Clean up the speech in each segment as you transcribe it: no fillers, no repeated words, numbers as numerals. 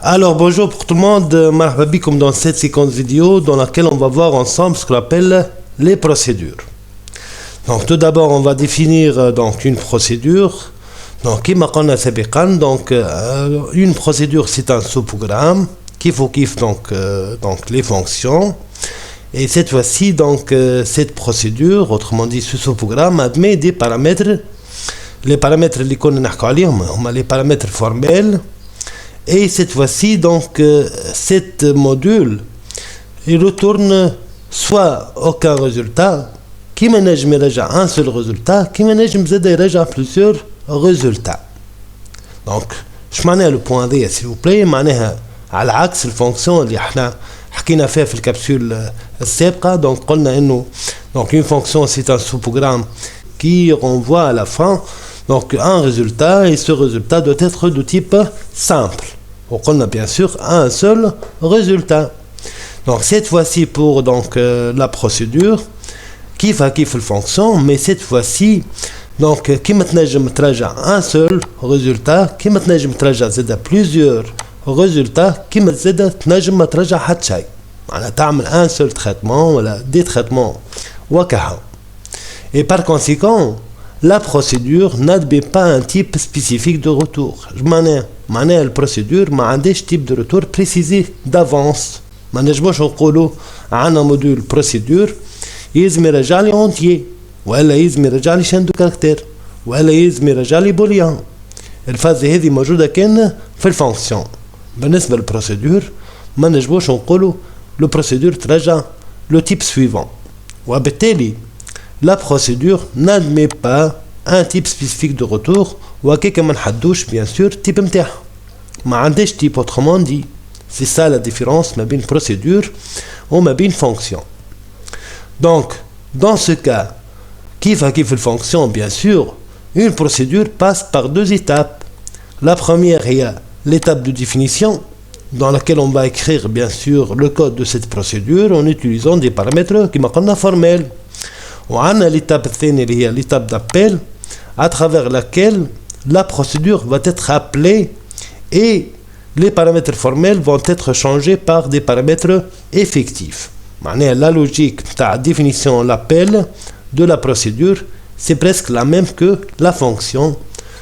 Alors bonjour pour tout le monde, marhaba bikoum dans cette séquence vidéo dans laquelle on va voir ensemble ce qu'on appelle les procédures. Donc tout d'abord on va définir donc une procédure. Donc كما قلنا سابقا une procédure c'est un sous-programme qui faut donc les fonctions. Et cette fois-ci donc cette procédure, autrement dit ce sous-programme admet des paramètres. Les paramètres اللي كنا نحكوا عليهم هما les paramètres formels. Et cette fois-ci, donc, cette module, il retourne soit aucun résultat, qui manage déjà un seul résultat, qui manage déjà plusieurs résultats. Donc, je m'en ai le point D, s'il vous plaît, معناها على عكس الفونكسيون اللي احنا حكينا فيها في الكبسول السابقة. Donc, قلنا إنه donc une fonction c'est un sous-programme qui renvoie à la fin donc un résultat, et ce résultat doit être de type simple. Donc on a bien sûr un seul résultat. Donc cette fois-ci pour donc la procédure qui va la fonction, mais cette fois-ci donc qui maintenant تراجع un seul résultat, qui maintenant تراجع زاد plusieurs résultats, qui maintenant تنجم تراجع حتى شيء. معناها تعمل un seul traitement ولا des traitements وكها. Et par conséquent la procédure n'admet pas un type spécifique de retour. معناها البروسيدور ما عندهاش type de retour précisé d'avance. ما نجموش نقولوا عندنا موديل بروسيدور يلزم يرجع لي اونتيي ولا يلزم يرجع لي شان دو كاركتير ولا يلزم يرجع لي بوليان. الفازة هذه موجودة كان في الفونكسيون. بالنسبة للبروسيدور ما نجموش نقولوا لو بروسيدور ترجع لو تيب سويفون. وبالتالي la procédure n'admet pas un type spécifique de retour وكيك ما نحدوش bien sûr type متاعها. ما عندهاش type autrement dit. C'est ça la différence ما بين procédure وما بين fonction. Donc dans ce cas كيف الfonction bien sûr une procédure passe par deux étapes. La première est l'étape de définition dans laquelle on va écrire bien sûr le code de cette procédure en utilisant des paramètres qui m'appellent formels. وعندنا l'étape الثانية اللي هي l'étape d'appel à travers laquelle la procédure va être appelée et les paramètres formels vont être changés par des paramètres effectifs. معناها la logique تاع définition l'appel de la procédure c'est presque la même que la fonction,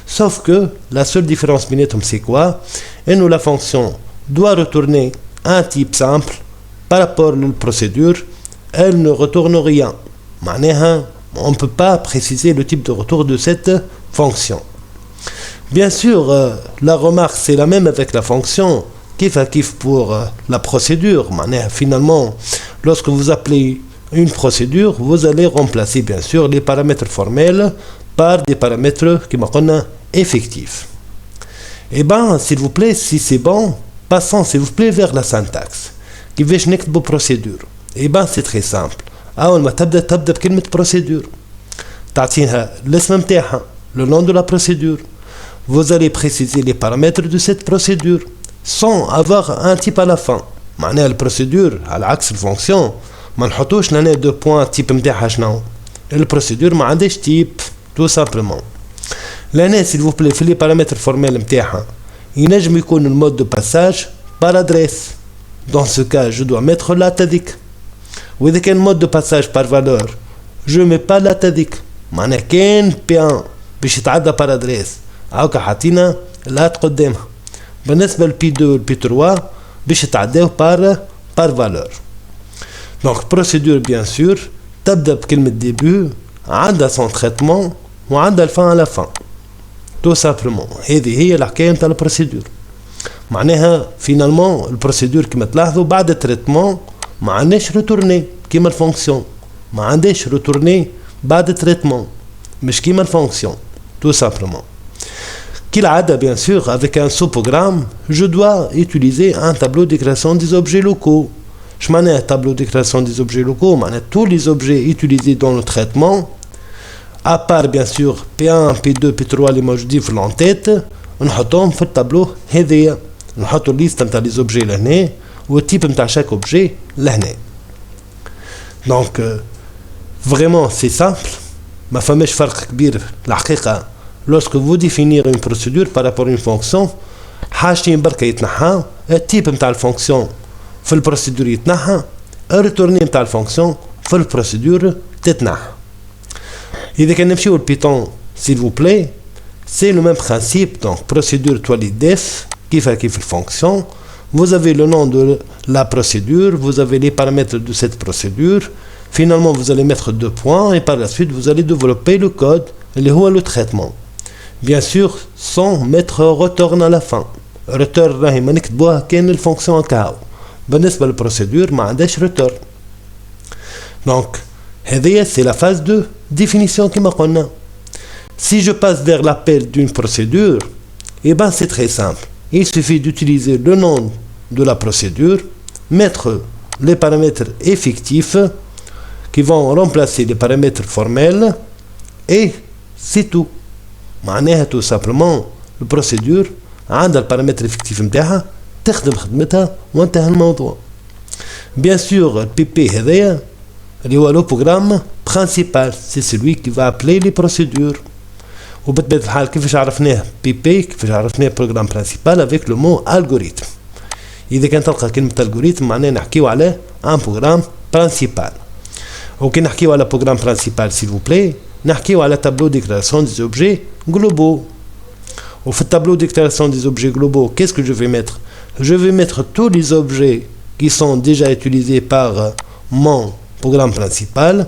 sauf que la seule différence بيناتهم c'est quoi? Et nous la fonction doit retourner un type simple par rapport à la procédure, elle ne retourne rien. معناها on ne peut pas préciser le type de retour de cette fonction. Bien sûr, la remarque c'est la même avec la fonction, kiff pour la procédure. معناها finalement, lorsque vous appelez une procédure, vous allez remplacer bien sûr les paramètres formels par des paramètres qui m'appellent effectifs. Et ben, s'il vous plaît, si c'est bon, passons s'il vous plaît vers la syntaxe. كيفاش نكتبوا procédure. Et ben, c'est très simple. أول ما تبدأ بكلمة procédure تعطيها الاسم متاعها le nom de la procédure. Vous allez préciser les paramètres de cette procédure sans avoir un type à la fin. معناها البروسيدور على عكس الفونكسيون ما نحطوش لنا دو بوان تيب متاعها شنو. البروسيدور ما عندهاش تيب tout simplement. لهنا s'il vous plaît في les paramètres formels متاعها ينجم يكون المود de passage par adresse. Dans ce cas je dois mettre la تذيك. وإذا كان مود دو باساج بار فالور جو مي با لا تذيك. معناها كان بيان باش يتعدى بار ادريس هاكا حاطينا لا قدامها. بالنسبه لبي 2 والبي 3 باش يتعداو بار فالور. دونك بروسيدور بيان سور تبدا بكلمه ديبي عندها سون تريتمون وعندها الفان على فان تو سامبلومون. هذه هي الحكايه نتاع البروسيدور. معناها فينالمون البروسيدور كما تلاحظوا بعد التريتمون ما عندناش ريتورني كيما الفونكسيون. ما عندناش ريتورني بعد تريتمون مش كيما الفونكسيون tout simplement. كالعادة bien sûr avec un sous-programme je dois utiliser un tableau de création des objets locaux. Je معناها tableau de création des objets locaux معناها tous les objets utilisés dans le traitement à part bien sûr P1 P2 P3 اللي موجودين في l'entête نحطهم في التابلو هذايا. نحطوا الليست نتاع les objets لهنا والتيب نتاع chaque objet لهنا. Donc vraiment c'est simple. ما فماش فرق كبير الحقيقة lorsque vous définir une procédure par rapport à une fonction. حاجتين بركة يتنحى التيب نتاع الفونكسيون في البروسيدور يتنحى الريتورني نتاع الفونكسيون في البروسيدور تتنحى. إذا كان نمشيو البيتون s'il vous plaît c'est le même principe donc procédure toile def كيف الfonction. Vous avez le nom de la procédure, vous avez les paramètres de cette procédure. Finalement, vous allez mettre 2 points et par la suite, vous allez développer le code, le traitement. Bien sûr, sans mettre return à la fin. Return, راهي ما نكتبوها كان الفونكسيون كاو. بالنسبة للبروسيدور ما عندهاش return. Donc, هذه c'est la phase de définition كما قلنا. Si je passe vers l'appel d'une procédure, eh ben c'est très simple. Il suffit d'utiliser le nom de la procédure, mettre les paramètres effectifs qui vont remplacer les paramètres formels et c'est tout. معناها tout simplement la procédure عندها البارامتر effectif نتاعها تخدم خدمتها وانتهى الموضوع. Bien sûr le PP هذايا اللي هو le programme principal, c'est celui qui va appeler les procédures. وبطبيعة الحال كيفاش عرفناه PP كيفاش عرفناه programme principal avec le mot algorithme. إذا كان تلقى كلمة algorithme معناه نحكيو على un programme principal. وكي نحكيو على programme principal s'il vous plaît نحكيو على tableau déclaration des objets globaux. وفي الtableau déclaration des objets globaux qu'est-ce que je vais mettre? Je vais mettre tous les objets qui sont déjà utilisés par mon programme principal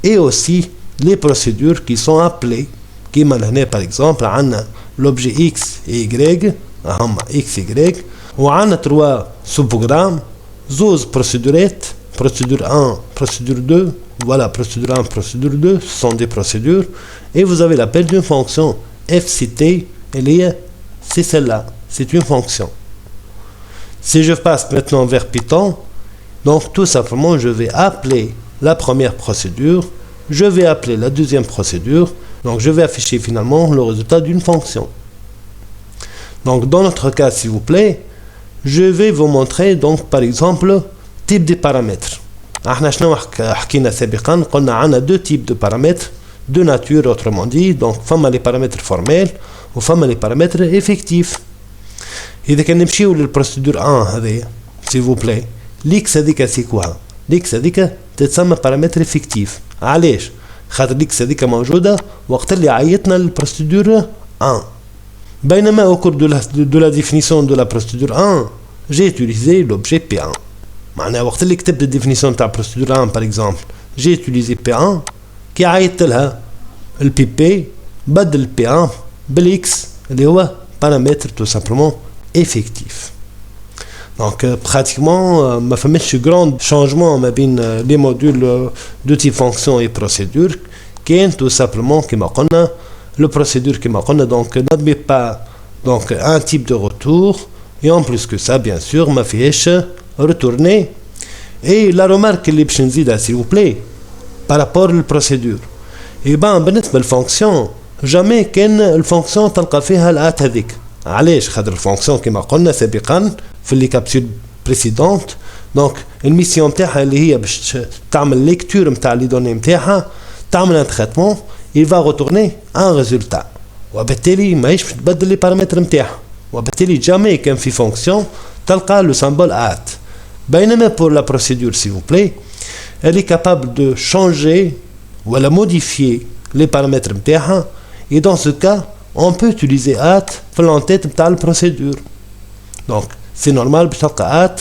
et aussi les procédures qui sont appelées. كيما لهنا par exemple عندنا l'objet x et y هما x y وعندنا 3 sous-programmes زوز procédurette procédure 1 procédure 2 voilà procédure 1 procédure 2 ce sont des procédures et vous avez l'appel d'une fonction fct c'est celle-là c'est une fonction. Si je passe maintenant vers Python donc tout simplement je vais appeler la première procédure, je vais appeler la deuxième procédure. Donc je vais afficher finalement le résultat d'une fonction. Donc dans notre cas s'il vous plaît, je vais vous montrer donc par exemple type de paramètres. احنا شنو حكينا سابقا قلنا عندنا deux types de paramètres de nature autrement dit donc فما les paramètres formels وفما les paramètres effectifs. إذا كان نمشيو للبروسيدور 1 هذايا s'il vous plaît l'ex هذيك سيكوها l'ex هذيك تتسمى paramètre effectif. علاش؟ خاطر الاكس هذيك موجوده وقت اللي عيطنا للبروسيدور 1 بينما au cours de la définition de la procédure 1 j'ai utilisé l'objet P1. معناها وقت اللي كتبت الديفينيسيون تاع procédure 1 par exemple j'ai utilisé P1 كي عيطت لها البي بي بدل P1 بالاكس اللي هو paramètre tout simplement effectif. Donc pratiquement ما فماش grand changement ما بين les modules de type fonction et procédure كاين tout simplement كما قلنا le procédure كما قلنا donc n'admet pas donc un type de retour et en plus que ça bien sûr ما فيهاش retourner. Et la remarque اللي باش نزيدها s'il vous plaît par rapport للبروسيدور et ben بالنسبة للفونكسيون jamais كان الفونكسيون تلقى فيها الات هذيك. علاش؟ خاطر الفونكسيون كما قلنا سابقا في لي كابسول بريسيدونت دونك الميسيون نتاعها اللي هي باش تعمل ليكتور نتاع لي دوني نتاعها تعمل ان تريتمون il va retourner un résultat وبالتالي ماهيش باش تبدل لي بارامتر نتاعها وبالتالي جامي كان في فونكسيون تلقى لو سامبول ات. بينما pour la procédure s'il vous plaît elle est capable de changer ولا modifier les paramètres نتاعها et dans ce cas on peut utiliser at في l'entête نتاع البروسيدور. Donc c'est normal باش تلقى at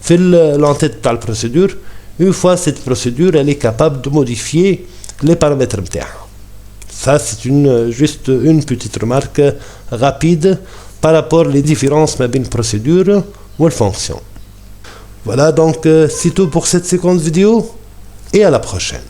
في l'entête نتاع البروسيدور une fois cette procédure elle est capable de modifier les paramètres نتاعها. Ça c'est juste une petite remarque rapide par rapport les différences ما بين procédure ou fonction. Voilà donc c'est tout pour cette séquence vidéo et à la prochaine.